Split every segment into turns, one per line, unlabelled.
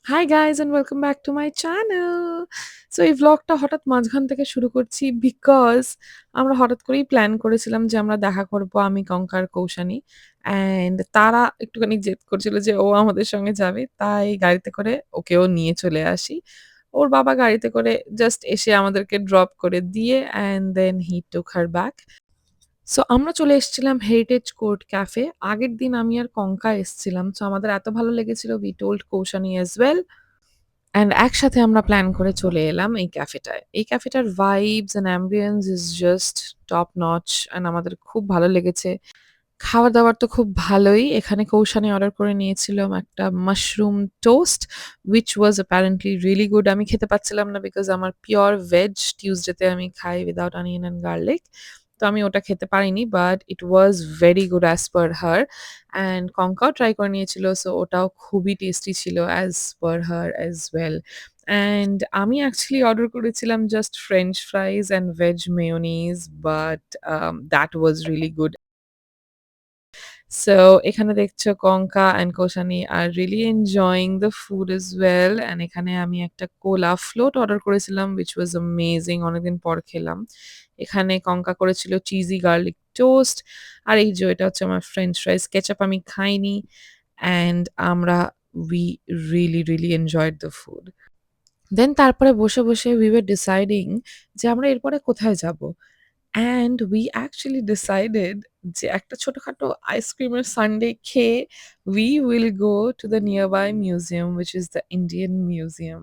Hi guys and welcome back to my channel. So এই ভ্লগটা হঠাৎ মাঝখান থেকে শুরু করছি বিকজ আমরা হঠাৎ করেই প্ল্যান করেছিলাম যে আমরা দেখা করব আমি, কঙ্কা আর কৌশানী। অ্যান্ড তারা একটুখানি জেদ করছিল যে ও আমাদের সঙ্গে যাবে। তাই গাড়িতে করে ওকেও নিয়ে চলে আসি। ওর বাবা গাড়িতে করে জাস্ট এসে আমাদেরকে ড্রপ করে দিয়ে and then he took her back. So আমরা চলে এসেছিলাম হেরিটেজ কোর্ট ক্যাফে। আগের দিন আমি আর কঙ্কা এসেছিলাম। সো আমাদের এত ভালো লেগেছিল we told Koushani as well. And একসাথে আমরা প্ল্যান করে চলে এলাম এই ক্যাফেটায়। এই ক্যাফেটার vibes and ambience is just top notch and আমাদের খুব ভালো লেগেছে। খাবার-দাবার তো খুব ভালোই। এখানে কৌশানী অর্ডার করে নিয়েছিলাম একটা mushroom toast which was apparently really good. আমি খেতে পাচ্ছিলাম না বিকজ আমার পিওর ভেজ টিউসডেতে আমি খাই উইথআউট অনিয়ন অ্যান্ড গার্লিক। তো আমি ওটা খেতে পারিনি but it was very good as per her. And কঙ্কাও ট্রাই করে নিয়েছিল সো ওটাও খুবই টেস্টি ছিল as per her as well. And আমি অ্যাকচুয়ালি অর্ডার করেছিলাম just French fries and veg mayonnaise but that was really good. So এখানে দেখছো Konka and Koushani are really enjoying the food as well and এখানে আমি একটা কোলা ফ্লোট অর্ডার করেছিলাম which was amazing অনেকদিন পর খেলাম। এখানে কঙ্কা করেছিল চিজি গার্লিক টোস্ট আর এই যে এটা হচ্ছে আমার ফ্রেঞ্চ ফ্রাইজ। কেচাপ আমি খাইনি অ্যান্ড আমরা we really enjoyed the food. দেন তারপরে বসে we were deciding যে আমরা এরপরে কোথায় যাবো? অ্যান্ড উই অ্যাকচুয়ালি ডিসাইডেড যে একটা ছোটখাটো আইসক্রিমের সানডে খেয়ে we will go to the nearby museum which is the Indian Museum.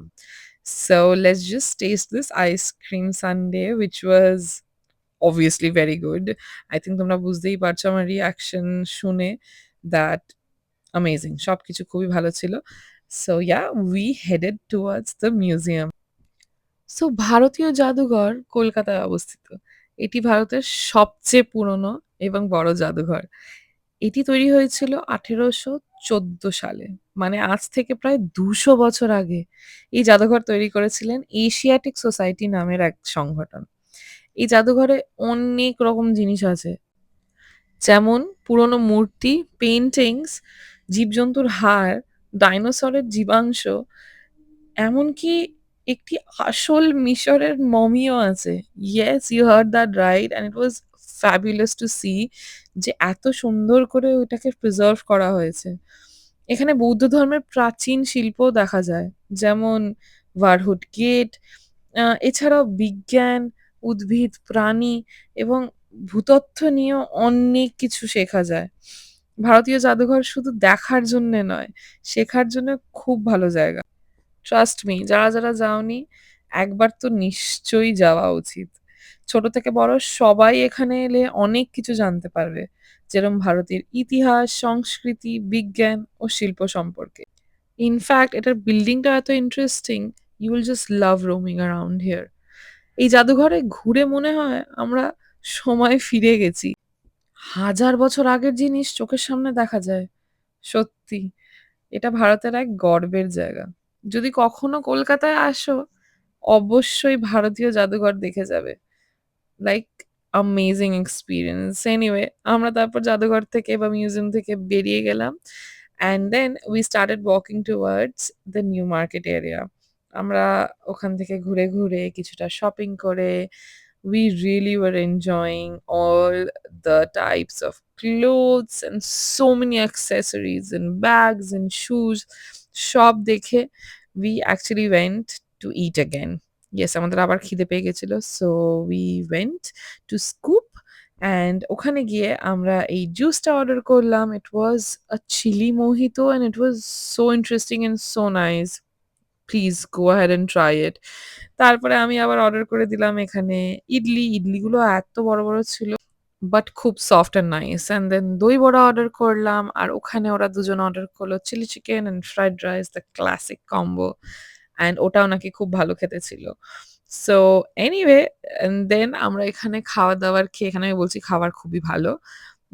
So let's just taste this ice cream sundae which was obviously very good. I think তোমরা বুঝতেই পারছো আমার reaction শুনে that amazing. সবকিছু খুবই ভালো ছিল। So yeah, we headed towards the museum. So ভারতীয় জাদুঘর কলকাতায় অবস্থিত। এটি ভারতের সবচেয়ে পুরনো এবং বড় জাদুঘর। এটি তৈরি হয়েছিল ১৮১৪ সালে। মানে আজ থেকে প্রায় ২০০ বছর আগে। এই জাদুঘর তৈরি করেছিলেন এশিয়াটিক সোসাইটি নামের এক সংগঠন। এই জাদুঘরে অনেক রকম জিনিস আছে। যেমন পুরনো মূর্তি, পেইন্টিংস, জীবজন্তুর হাড়, ডাইনোসরের জীবাংশ, এমনকি একটি আসল মিশরের মমিও আছে। Yes, you heard that right and it was fabulous to see যে এত সুন্দর করে ওইটাকে প্রিজার্ভ করা হয়েছে। এখানে বৌদ্ধ ধর্মের প্রাচীন শিল্পও দেখা যায়। যেমন ভারহুট গেট, এছাড়াও বিজ্ঞান, উদ্ভিদ, প্রাণী এবং ভূতত্ত্ব নিয়েও অনেক কিছু শেখা যায়। ভারতীয় জাদুঘর শুধু দেখার জন্যে নয়, শেখার জন্য খুব ভালো জায়গা। ট্রাস্ট মি যারা যাওনি একবার তো নিশ্চয়ই যাওয়া উচিত। ছোট থেকে বড় সবাই এখানে এলে অনেক কিছু জানতে পারবে। যেরকম ভারতের ইতিহাস, সংস্কৃতি, বিজ্ঞান ও শিল্প সম্পর্কে। ইনফ্যাক্ট এটার বিল্ডিংটা এত interesting, you will just love roaming around here. এই জাদুঘরে ঘুরে মনে হয় আমরা সময়ে ফিরে গেছি। হাজার বছর আগের জিনিস চোখের সামনে দেখা যায়। সত্যি। এটা ভারতের এক গর্বের জায়গা। যদি কখনো কলকাতায় আসো, অবশ্যই ভারতীয় জাদুঘর দেখে যাবে। Like amazing experience. এনিওয়ে আমরা তারপর জাদুঘর থেকে বা মিউজিয়াম থেকে বেরিয়ে গেলাম। And then we started walking towards the new market area. আমরা ওখান থেকে ঘুরে কিছুটা শপিং করে we really were enjoying all the types of clothes and so many accessories and bags and shoes সব দেখে we actually went to eat again. Yes, আমাদের আবার খিদে পেয়ে গেছিল। So we went to Scoop and ওখানে গিয়ে আমরা এই জুসটা অর্ডার করলাম। It was a chili mojito and it was so interesting and so nice. Please go ahead and try it. তারপরে আমি আবার অর্ডার করে দিলাম এখানে ইডলিগুলো এত বড় ছিল বাট খুব soft and nice. And then doi bora order করলাম আর ওখানে ওরা দুজন অর্ডার করলো chilli chicken and fried rice, the classic combo. And ওটাও নাকি খুব ভালো খেতে ছিল। সো এনিওয়ে অ্যান্ড দেন আমরা এখানে খাওয়া-দাওয়ার খেয়ে এখানে আমি বলছি খাবার খুবই ভালো।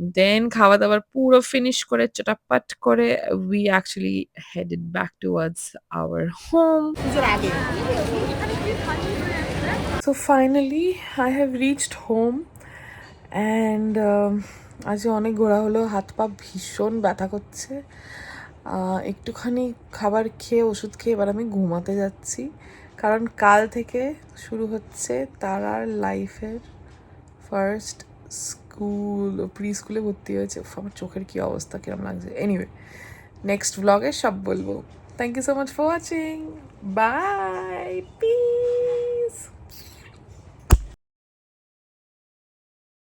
দেন খাওয়া-দাওয়ার পুরো ফিনিশ করে চটাপট করে we actually headed back towards our home. So finally I have reached home and আজকে অনেক ঘোরা হলো, হাত পা ভীষণ ব্যথা করছে। একটুখানি খাবার খেয়ে ওষুধ খেয়ে এবার আমি ঘুমাতে যাচ্ছি, কারণ কাল থেকে শুরু হচ্ছে তারার লাইফের ফার্স্ট স্কুল। প্রি স্কুলে ভর্তি হয়েছে। উফ, আমার চোখের কী অবস্থা, কিরম লাগছে। এনিওয়ে, নেক্সট ব্লগে সব বলবো। Thank you so much for watching. By.